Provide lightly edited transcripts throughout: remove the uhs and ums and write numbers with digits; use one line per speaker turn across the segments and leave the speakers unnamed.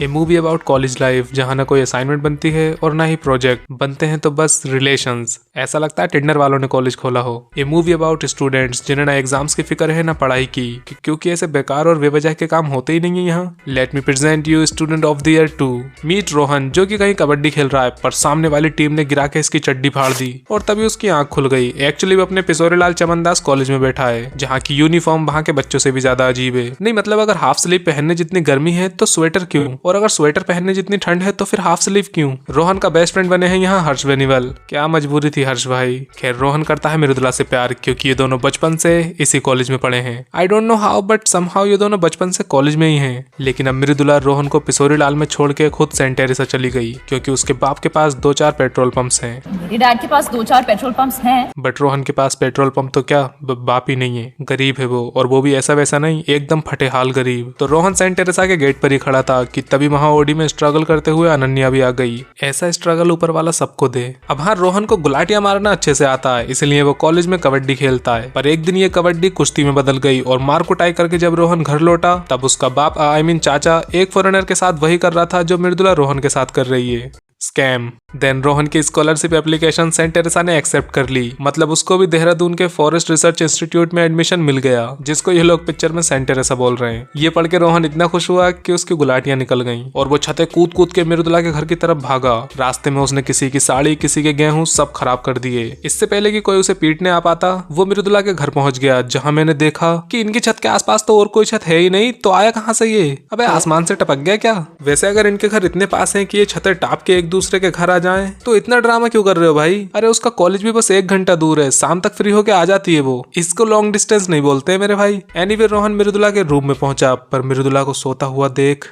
A movie about college life जहाँ ना कोई असाइनमेंट बनती है और ना ही प्रोजेक्ट बनते हैं, तो बस रिलेशंस। ऐसा लगता है टिंडर वालों ने कॉलेज खोला हो। ए मूवी अबाउट स्टूडेंट्स जिन्हें ना एग्जाम्स की फिक्र है ना पढ़ाई की, क्योंकि ऐसे बेकार और बेवजह के काम होते ही नहीं है यहाँ। Let me present you student of the year 2। Meet Rohan, जो कि कहीं कबड्डी खेल रहा है, पर सामने वाली टीम ने गिरा के इसकी चड्डी फाड़ दी और तभी उसकी आंख खुल गई। एक्चुअली वो अपने पिसोरीलाल चमनदास कॉलेज में बैठा है, जहाँ की यूनिफॉर्म वहाँ के बच्चों से भी ज्यादा अजीब है। नहीं मतलब अगर हाफ स्लीव पहनने जितनी गर्मी है तो स्वेटर क्यों, और अगर स्वेटर पहनने जितनी ठंड है तो फिर हाफ स्लीव क्यों। रोहन का बेस्ट फ्रेंड बने हैं यहाँ हर्ष बेनीवाल। क्या मजबूरी थी हर्ष भाई। खैर रोहन करता है मृदुला से प्यार, क्योंकि ये दोनों बचपन से इसी कॉलेज में पढ़े हैं। I don't know how but somehow ये दोनों बचपन से कॉलेज में ही हैं। लेकिन अब मृदुला रोहन को पिसोरीलाल में छोड़ के खुद सेंट टेरेसा चली गई, क्योंकि उसके बाप के पास 2-4 पेट्रोल पंप्स हैं।
मेरे डैड के पास 2-4 पेट्रोल पंप्स हैं।
बट रोहन के पास पेट्रोल पंप तो क्या बाप ही नहीं है, गरीब है वो, और वो भी ऐसा वैसा नहीं, एकदम फटे हाल गरीब। तो रोहन सेंट टेरेसा के गेट पर ही खड़ा था कि तभी वहाँ ओडी में स्ट्रगल करते हुए अनन्या भी आ गई। ऐसा स्ट्रगल ऊपर वाला सबको दे। अब हाँ, रोहन को गुलाटियां मारना अच्छे से आता है, इसलिए वो कॉलेज में कबड्डी खेलता है। पर एक दिन ये कबड्डी कुश्ती में बदल गई और मार कुटाई करके जब रोहन घर लौटा तब उसका बाप आई मीन चाचा एक फॉरेनर के साथ वही कर रहा था जो मृदुला रोहन के साथ कर रही है, स्कैम। देन रोहन की स्कॉलरशिप एप्लीकेशन सेंट टेरेसा ने एक्सेप्ट कर ली। मतलब उसको भी देहरादून के फॉरेस्ट रिसर्च इंस्टीट्यूट में एडमिशन मिल गया, जिसको ये लोग पिक्चर में सेंट टेरेसा बोल रहे हैं। ये पढ़ के रोहन इतना खुश हुआ कि उसकी गुलाटियां निकल गईं और वो छतें कूद कूद के मृदुला के घर की तरफ भागा। रास्ते में उसने किसी की साड़ी, किसी के गेहूं सब खराब कर दिए। इससे पहले कि कोई उसे पीटने आ पाता, वो मृदुला के घर पहुंच गया, जहाँ मैंने देखा कि इनकी छत के आसपास तो और कोई छत है ही नहीं। तो आया कहाँ से ये? अबे आसमान से टपक गया क्या? वैसे अगर इनके घर इतने पास हैं कि ये छतें टाप के एक दूसरे के घर आ जाएं, तो इतना ड्रामा क्यों कर रहे हो भाई? अरे उसका कॉलेज भी बस 1 घंटा दूर है, शाम तक फ्री होके आ जाती है वो। इसको लॉन्ग डिस्टेंस नहीं बोलते मेरे भाई। एनीवे रोहन मृदुला के रूम में पहुंचा, पर मृदुला को सोता हुआ देख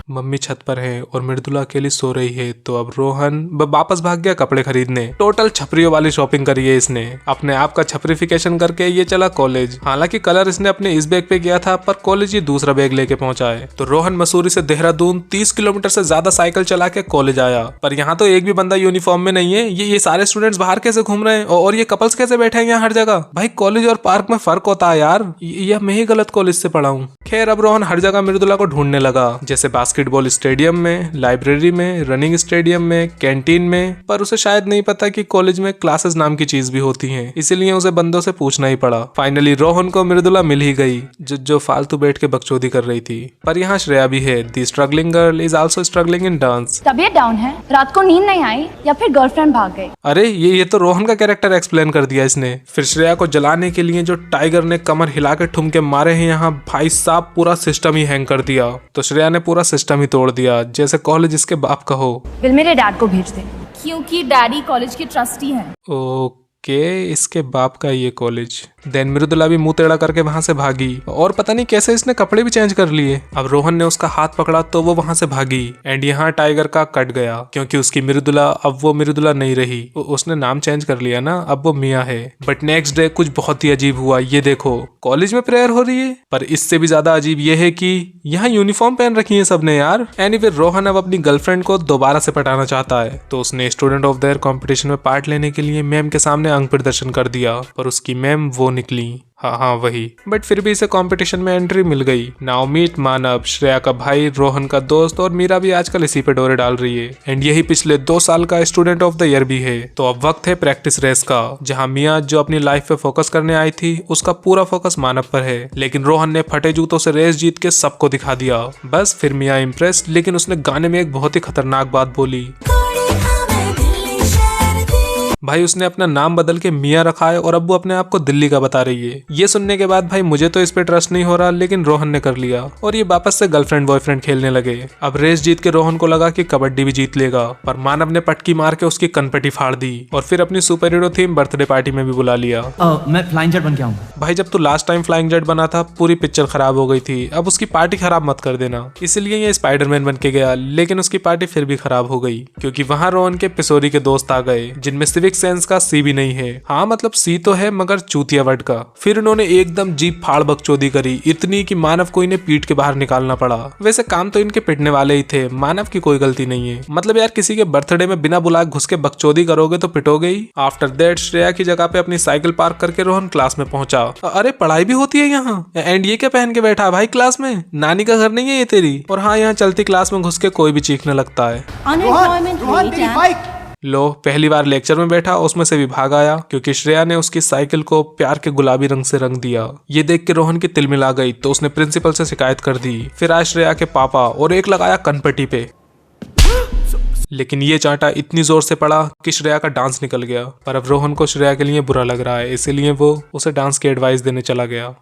मम्मी छत पर है और मृदुला अकेली सो रही है। तो अब रोहन वापस भाग गया कपड़े खरीदने। टोटल छपरियों वाली शॉपिंग करी है इसने। अपने आप का छपरिफिकेशन करके ये चला कॉलेज। हालांकि कलर इसने अपने इस बैग पे किया था, पर कॉलेज ये दूसरा बैग लेके पहुंचा है। तो रोहन मसूरी से देहरादून 30 किलोमीटर से ज्यादा साइकिल चला के कॉलेज आया। पर यहाँ तो एक भी बंदा यूनिफॉर्म में नहीं है। ये सारे स्टूडेंट्स बाहर कैसे घूम रहे हैं और ये कपल्स कैसे बैठे हैं यहाँ हर जगह? भाई कॉलेज और पार्क में फर्क होता है यार, या मैं ही गलत कॉलेज से पढ़ा हूँ। खैर अब रोहन हर जगह मृदुला को ढूंढने लगा, जैसे बास्केटबॉल स्टेडियम में, लाइब्रेरी में, रनिंग स्टेडियम में, कैंटीन में। पर उसे शायद नहीं पता कि कॉलेज में क्लासेस नाम की चीज भी होती हैं, इसीलिए उसे बंदों से पूछना ही पड़ा। फाइनली रोहन को मृदुला मिल ही गई, जो फालतू बैठ के बकचोदी कर रही थी। पर यहाँ श्रेया भी है। The struggling girl is also struggling in dance.
तबीयत डाउन है, रात को नींद नहीं आई या फिर गर्लफ्रेंड भाग गई?
अरे ये तो रोहन का कैरेक्टर एक्सप्लेन कर दिया इसने। फिर श्रेया को जलाने के लिए जो टाइगर ने कमर हिला के ठुमके मारे हैं यहाँ, भाई साहब पूरा सिस्टम ही हैंग कर दिया। तो श्रेया ने पूरा सिस्टम ही तोड़ दिया, जैसे कॉलेज इसके बाप का हो।
बिल मेरे डैड को भेज दे, क्योंकि डैडी कॉलेज के ट्रस्टी हैं।
ओके, इसके बाप का ये कॉलेज। देन मृदुला भी मुंह टेढ़ा करके वहां से भागी, और पता नहीं कैसे इसने कपड़े भी चेंज कर लिए। अब रोहन ने उसका हाथ पकड़ा तो वो वहां से भागी, एंड यहाँ टाइगर का कट गया, क्योंकि उसकी मृदुला अब वो मृदुला नहीं रही। उसने नाम चेंज कर लिया ना, अब वो मिया है। बट नेक्स्ट डे कुछ बहुत ही अजीब हुआ। ये देखो, कॉलेज में प्रेयर हो रही है, पर इससे भी ज्यादा अजीब ये है कि यहाँ यूनिफॉर्म पहन रखी है सबने यार। एनीवे रोहन अब अपनी गर्लफ्रेंड को दोबारा से पटाना चाहता है, तो उसने student of the year competition में पार्ट लेने के लिए मैम के सामने अंग प्रदर्शन कर दिया, पर उसकी मैम वो निकली। हाँ वही। बट फिर भी इसे कंपटीशन में एंट्री मिल गई। नाउ मीट मानव, श्रेया का भाई, रोहन का दोस्त, और मीरा भी आजकल इसी पे डोरे डाल रही है। एंड यही पिछले 2 साल का स्टूडेंट ऑफ द ईयर भी है। तो अब वक्त है प्रैक्टिस रेस का, जहाँ मिया जो अपनी लाइफ पे फोकस करने आई थी, उसका पूरा फोकस मानव पर है। लेकिन रोहन ने फटे जूतों से रेस जीत के सबको दिखा दिया। बस फिर मिया इम्प्रेस, लेकिन उसने गाने में एक बहुत ही खतरनाक बात बोली। भाई उसने अपना नाम बदल के मिया रखा है और अब वो अपने आप को दिल्ली का बता रही है। ये सुनने के बाद भाई मुझे तो इस पे ट्रस्ट नहीं हो रहा, लेकिन रोहन ने कर लिया और ये वापस से गर्लफ्रेंड बॉयफ्रेंड खेलने लगे। अब रेस जीत के रोहन को लगा कि कबड्डी भी जीत लेगा, पर मानव ने पटकी मार के उसकी कनपटी फाड़ दी और फिर अपनी super hero theme birthday party में भी बुला लिया।
मैं फ्लाइंग जेट बन के आऊं।
भाई जब तू लास्ट टाइम फ्लाइंग जेट बना था, पूरी पिक्चर खराब हो गई थी, अब उसकी पार्टी खराब मत कर देना। इसलिए ये स्पाइडरमैन बन के गया, लेकिन उसकी पार्टी फिर भी खराब हो गई, क्योंकि वहाँ रोहन के पिसोरी के दोस्त आ गए, जिनमें सिविक सिविक सेंस का सी भी नहीं है। हाँ मतलब सी तो है मगर चूतिया वर्ड का। फिर इन्होंने एकदम जीप फाड़ बकचोदी करी, इतनी कि मानव को इन्हें पीट के बाहर निकालना पड़ा। वैसे काम तो इनके पिटने वाले ही थे, मानव की कोई गलती नहीं है। मतलब यार किसी के बर्थडे में बिना बुलाए घुस के बकचोदी करोगे तो पिटोगे ही। आफ्टर दैट श्रेया की जगह पे अपनी साइकिल पार्क करके रोहन क्लास में पहुंचा। अरे पढ़ाई भी होती है यहाँ, एंड ये क्या पहन के बैठा है भाई क्लास में? नानी का घर नहीं है ये तेरी? और हाँ, यहाँ चलती क्लास में घुस के कोई भी चीखने लगता है। लो पहली बार लेक्चर में बैठा उसमें से भी भाग आया क्योंकि श्रेया ने उसकी साइकिल को प्यार के गुलाबी रंग से रंग दिया। ये देख के रोहन की तिल मिला गई तो उसने प्रिंसिपल से शिकायत कर दी। फिर आए श्रेया के पापा और एक लगाया कनपट्टी पे। लेकिन ये चांटा इतनी जोर से पड़ा कि श्रेया का डांस निकल गया। पर अब रोहन को श्रेया के लिए बुरा लग रहा है, इसीलिए वो उसे डांस की एडवाइस देने चला गया।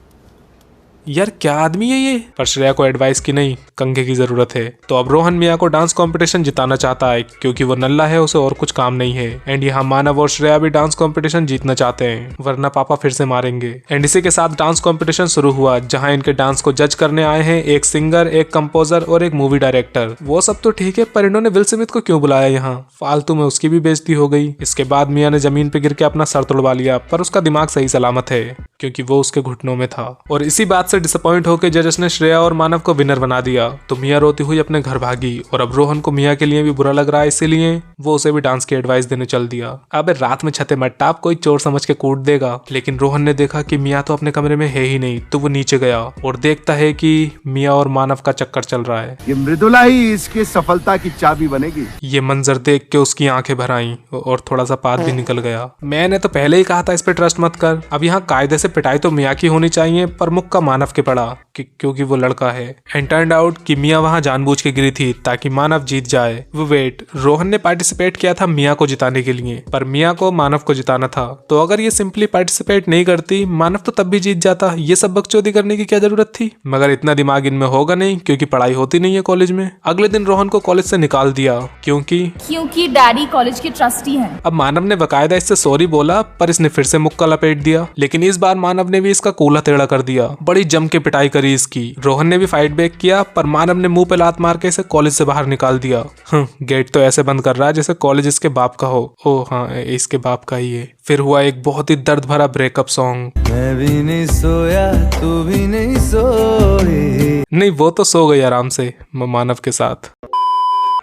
यार क्या आदमी है ये? पर श्रेया को एडवाइस की नहीं, कंघे की जरूरत है। तो अब रोहन मिया को डांस कंपटीशन जिताना चाहता है क्योंकि वो नल्ला है, उसे और कुछ काम नहीं है। एंड यहाँ मानव और श्रेया भी डांस कंपटीशन जीतना चाहते हैं वरना पापा फिर से मारेंगे। एंड इसी के साथ डांस कंपटीशन शुरू हुआ जहाँ इनके डांस को जज करने आए हैं एक सिंगर, एक कंपोजर और एक मूवी डायरेक्टर। वो सब तो ठीक है पर इन्होंने विल स्मिथ को क्यों बुलाया यहाँ? फालतू में उसकी भी बेइज्जती हो गई। इसके बाद मिया ने जमीन पे गिर के अपना सर तोड़वा लिया पर उसका दिमाग सही सलामत है क्योंकि वो उसके घुटनों में था। और इसी बात से डिसअपॉइंट होकर जजेस ने श्रेया और मानव को विनर बना दिया तो मिया रोती हुई अपने घर भागी। और अब रोहन को मिया के लिए भी बुरा लग रहा है, इसीलिए वो उसे भी डांस की एडवाइस देने चल दिया। अबे रात में छते मत टाप, कोई चोर समझ के कूट देगा। लेकिन रोहन ने देखा कि मिया तो अपने कमरे में है ही नहीं तो वो नीचे गया और देखता है कि मिया और मानव का चक्कर चल रहा है।
ये मृदुला ही इसकी सफलता की चाबी बनेगी।
ये मंजर देख के उसकी आंखें भर आईं और थोड़ा सा पात भी निकल गया। मैंने तो पहले ही कहा था इस पे ट्रस्ट मत कर। अब यहाँ कायदे से पिटाई तो मिया की होनी चाहिए पर मुक्का मानव के पड़ा क्योंकि वो लड़का है। एंड टर्न्ड आउट कि मिया वहां जानबूझ के गिरी थी ताकि मानव जीत जाए। वो वेट, रोहन ने पार्टिसिपेट किया था मिया को जिताने के लिए पर मिया को मानव को जिताना था। तो अगर ये सिंपली पार्टिसिपेट नहीं करती मानव तो तब भी जीत जाता। ये सब बकचोदी करने की क्या जरूरत थी? मगर इतना दिमाग इनमें होगा नहीं क्योंकि पढ़ाई होती नहीं है कॉलेज में। अगले दिन रोहन को कॉलेज से निकाल दिया क्योंकि
डैडी कॉलेज के ट्रस्टी हैं।
अब मानव ने बकायदा इससे सॉरी बोला पर इसने फिर से मुक्का लपेट दिया। लेकिन इस बार मानव ने भी इसका कूला टेढ़ा कर दिया। बड़ी जम के पिटाई करी इसकी। रोहन ने भी फाइट बैक किया पर मानव ने मुंह पे लात मार के इसे कॉलेज से बाहर निकाल दिया। गेट तो ऐसे बंद कर रहा है जैसे कॉलेज इसके बाप का हो। ओ हाँ, इसके बाप का ही है। फिर हुआ एक बहुत ही दर्द भरा ब्रेकअप सॉन्ग।
मैं भी नहीं सोया तू भी नहीं सोई।
नहीं वो तो सो गई आराम से मानव के साथ।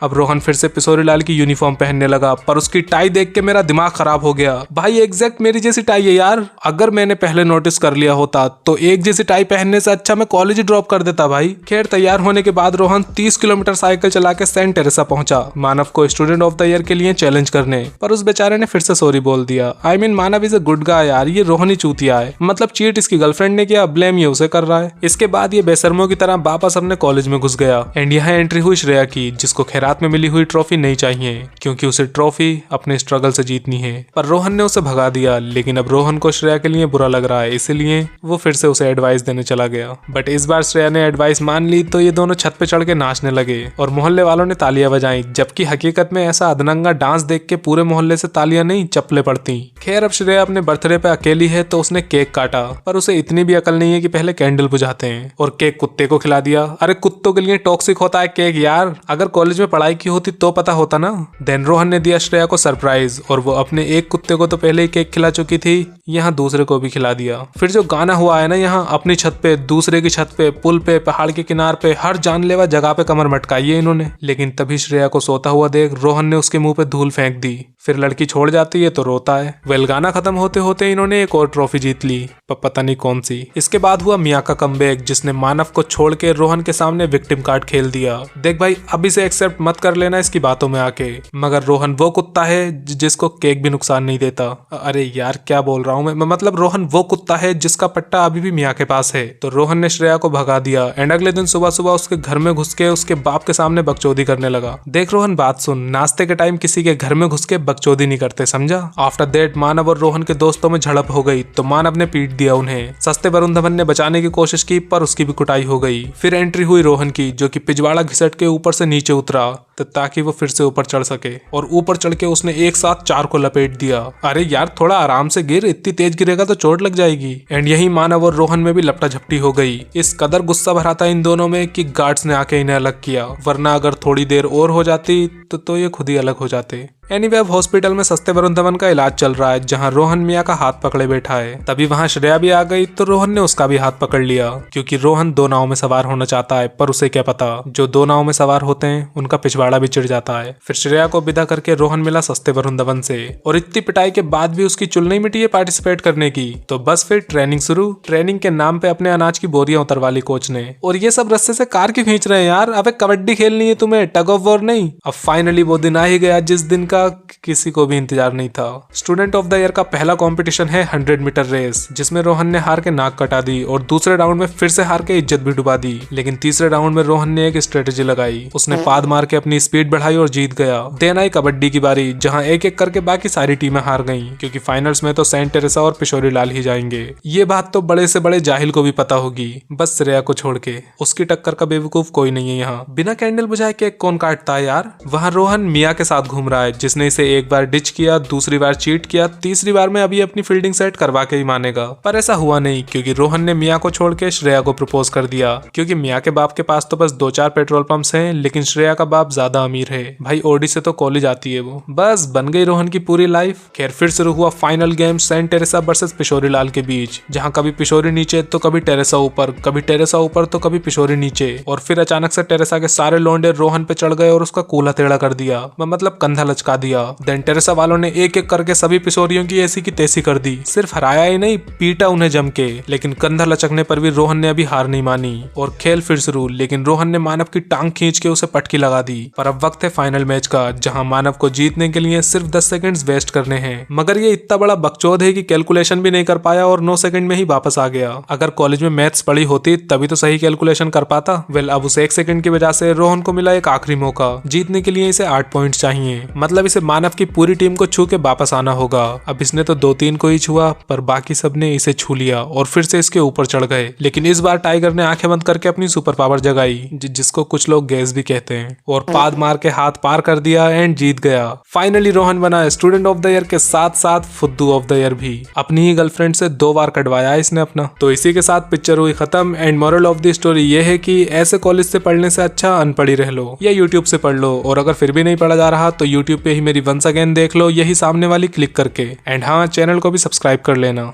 अब रोहन फिर से पिसोरी लाल की यूनिफॉर्म पहनने लगा पर उसकी टाई देख के मेरा दिमाग खराब हो गया। भाई एग्जैक्ट मेरी जैसी टाई है यार। अगर मैंने पहले नोटिस कर लिया होता तो एक जैसी टाई पहनने से अच्छा मैं कॉलेज ड्रॉप कर देता भाई। खैर तैयार होने के बाद रोहन 30 किलोमीटर साइकिल चला के सेंट टेरेसा पहुंचा मानव को स्टूडेंट ऑफ द ईयर के लिए चैलेंज करने। पर उस बेचारे ने फिर से सॉरी बोल दिया। I mean Manav is a good guy यार, ये रोहन ही चूतिया है। मतलब चीट इसकी गर्लफ्रेंड ने किया, ब्लेम ये उसे कर रहा है। इसके बाद ये बेशर्मों की तरह वापस अपने कॉलेज में घुस गया। एंड यहाँ एंट्री हुई श्रेया की जिसको खैरात में मिली हुई ट्रॉफी नहीं चाहिए क्योंकि उसे ट्रॉफी अपने स्ट्रगल से जीतनी है। पर रोहन ने उसे भगा दिया। लेकिन अब रोहन को श्रेया के लिए बुरा लग रहा है, इसीलिए वो फिर से उसे एडवाइस देने चला गया। बट इस बार श्रेया ने एडवाइस मान ली तो ये दोनों छत पे चढ़ के नाचने लगे और मोहल्ले वालों ने तालियां बजाई। जबकि हकीकत में ऐसा अधनंगा डांस देख के पूरे मोहल्ले से तालियां नहीं चप्पलें पड़ती। खैर अब श्रेया अपने बर्थडे पे अकेली है तो उसने केक काटा पर उसे इतनी भी अकल नहीं है कि पहले कैंडल बुझाते हैं और केक कुत्ते को खिला दिया। अरे कुत्तों के लिए टॉक्सिक होता है केक यार। अगर कॉलेज में पढ़ाई की होती तो पता होता ना। देन रोहन ने दिया श्रेया को सरप्राइज और वो अपने एक कुत्ते को तो पहले ही केक खिला चुकी थी, यहाँ दूसरे को भी खिला दिया। फिर जो गाना हुआ है ना, यहाँ अपनी छत पे, दूसरे की छत पे, पुल पे, पहाड़ के किनार पे, हर जानलेवा जगह पे कमर मटकाई है इन्होंने। लेकिन तभी श्रेया को सोता हुआ देख रोहन ने उसके मुंह पे धूल फेंक दी। फिर लड़की छोड़ जाती है तो रोता है। वेल गाना खत्म होते होते इन्होंने एक और ट्रॉफी जीत ली पर पता नहीं कौन सी। इसके बाद हुआ मिया का कमबैक जिसने मानव को छोड़ के रोहन के सामने विक्टिम कार्ड खेल दिया। देख भाई अभी से एक्सेप्ट मत कर लेना इसकी बातों में आके, मगर रोहन वो कुत्ता है जिसको केक भी नुकसान नहीं देता। अरे यार क्या बोल रहा हूँ मैं, मतलब रोहन वो कुत्ता है जिसका पट्टा अभी भी मिया के पास है। तो रोहन ने श्रेया को भगा दिया एंड अगले दिन सुबह सुबह उसके घर में घुस के उसके बाप के सामने बकचोदी करने लगा। देख रोहन बात सुन, नाश्ते के टाइम किसी के घर में घुस के बकचोदी नहीं करते, समझा। आफ्टर दैट मानव और रोहन के दोस्तों में झड़प हो गई तो मानव ने पीट दिया उन्हें। सस्ते वरुण धवन ने बचाने की कोशिश की पर उसकी भी कुटाई हो गई। फिर एंट्री हुई रोहन की जो कि पिछवाड़ा घिसट के ऊपर से नीचे उतरा ताकि वो फिर से ऊपर चढ़ सके और ऊपर चढ़ के उसने एक साथ 4 को लपेट दिया। अरे यार थोड़ा आराम से गिर, इतनी तेज गिरेगा तो चोट लग जाएगी। एंड यही मानव और रोहन में भी लपटा झपटी हो गई। इस कदर गुस्सा भरा था इन दोनों में कि गार्ड्स ने आके इन्हें अलग किया, वरना अगर थोड़ी देर और हो जाती तो ये खुद ही अलग हो जाते। एनीवे अब हॉस्पिटल में सस्ते वरुण धवन का इलाज चल रहा है, जहां रोहन मिया का हाथ पकड़े बैठा है। तभी वहां श्रेया भी आ गई तो रोहन ने उसका भी हाथ पकड़ लिया, क्योंकि रोहन 2 नाव में सवार होना चाहता है, पर उसे क्या पता जो 2 नाव में सवार होते हैं उनका पिछवाड़ा भी चिढ़ जाता है। फिर श्रेया को विदा करके रोहन मिला सस्ते वरुण धवन से, और इतनी पिटाई के बाद भी उसकी चुल नहीं मिटी है पार्टिसिपेट करने की। तो बस फिर ट्रेनिंग शुरू। ट्रेनिंग के नाम पे अपने अनाज की बोरियां उतरवा ली कोच ने। और ये सब रस्से से कार क्यों खींच रहे हैं यार? अबे कबड्डी खेलनी है तुम्हें, टग ऑफ वॉर नहीं। अब फाइनली वो दिन आ ही गया जिस दिन का किसी को भी इंतजार नहीं था। स्टूडेंट ऑफ द ईयर का पहला कंपटीशन है 100 मीटर रेस, जिसमें रोहन ने हार के नाक कटा दी और दूसरे राउंड में फिर से हार के इज्जत भी डुबा दी। लेकिन तीसरे राउंड में रोहन ने एक स्ट्रेटेजी लगाई। उसने पाद मार के अपनी स्पीड बढ़ाई और जीत गया। देन आई कबड्डी की बारी, जहां एक एक करके बाकी सारी टीमें हार गईं, क्योंकि फाइनल्स में तो सेंट टेरेसा और पिशोरी लाल ही जाएंगे। ये बात तो बड़े से बड़े जाहिल को भी पता होगी, बस श्रेया को छोड़ के। उसकी टक्कर का बेवकूफ कोई नहीं है यहाँ। बिना कैंडल बुझाए केक कौन काटता है यार? वहाँ रोहन मिया के साथ घूम रहा है, जिसने इसे एक बार डिच किया, दूसरी बार चीट किया, तीसरी बार में अभी अपनी फील्डिंग सेट करवा के ही मानेगा। पर ऐसा हुआ नहीं, क्योंकि रोहन ने मिया को छोड़ के श्रेया को प्रपोज कर दिया। क्योंकि मिया के बाप के पास तो बस 2-4 पेट्रोल पंप्स हैं, लेकिन श्रेया का बाप ज्यादा अमीर है। भाई ओडी से तो कॉलेज आती है वो। बस बन गई रोहन की पूरी लाइफ। खैर फिर शुरू हुआ final game Saint Teresa versus Pishori Lal के बीच, जहाँ कभी पिशोरी नीचे तो कभी टेरेसा ऊपर, कभी टेरेसा ऊपर तो कभी पिशोरी नीचे। और फिर अचानक से टेरेसा के सारे लोंडे रोहन पे चढ़ गए और उसका कूल्हा टेढ़ा कर दिया, मतलब कंधा लचका दिया। देन टेरेसा वालों ने एक एक करके सभी पिशोरियों की ऐसी की तैसी कर दी। सिर्फ हराया ही नहीं, पीटा उन्हें जम के। लेकिन कंधा लचकने पर भी रोहन ने अभी हार नहीं मानी और खेल फिर शुरू। लेकिन रोहन ने मानव की टांग खींच के उसे पटकी लगा दी। पर अब वक्त है फाइनल मैच का, जहां मानव को जीतने के लिए सिर्फ 10 सेकंड्स वेस्ट करने हैं। मगर ये इतना बड़ा बकचोद है कि कैलकुलेशन भी नहीं कर पाया और 9 सेकंड में ही वापस आ गया। अगर कॉलेज में मैथ्स पढ़ी होती तभी तो सही कैलकुलेशन कर पाता। वेल अब उस 1 सेकंड की वजह से रोहन को मिला एक आखिरी मौका। जीतने के लिए इसे 8 पॉइंट चाहिए, मतलब इसे मानव की पूरी टीम को छू के वापस आना होगा। अब इसने तो 2-3 को ही छुआ, पर बाकी सब ने इसे छू लिया और फिर से इसके ऊपर चढ़ गए। लेकिन इस बार टाइगर ने आंखें बंद करके अपनी सुपर पावर जगाई, जिसको कुछ लोग गैस भी कहते हैं, और पाद मार के हाथ पार कर दिया एंड जीत गया। फाइनली रोहन बना स्टूडेंट ऑफ द ईयर के साथ साथ फुद्दू ऑफ द ईयर भी। अपनी ही गर्लफ्रेंड से 2 बार कटवाया इसने अपना। तो इसी के साथ पिक्चर हुई खत्म। And moral of the story ये है कि ऐसे कॉलेज से पढ़ने से अच्छा अनपढ़ी रह लो या यूट्यूब से पढ़ लो, और अगर फिर भी नहीं पढ़ा जा रहा तो यूट्यूब पे ही मेरी वंस अगेन देख लो, यही सामने वाली क्लिक करके। एंड हाँ, चैनल को भी सब्सक्राइब कर लेना।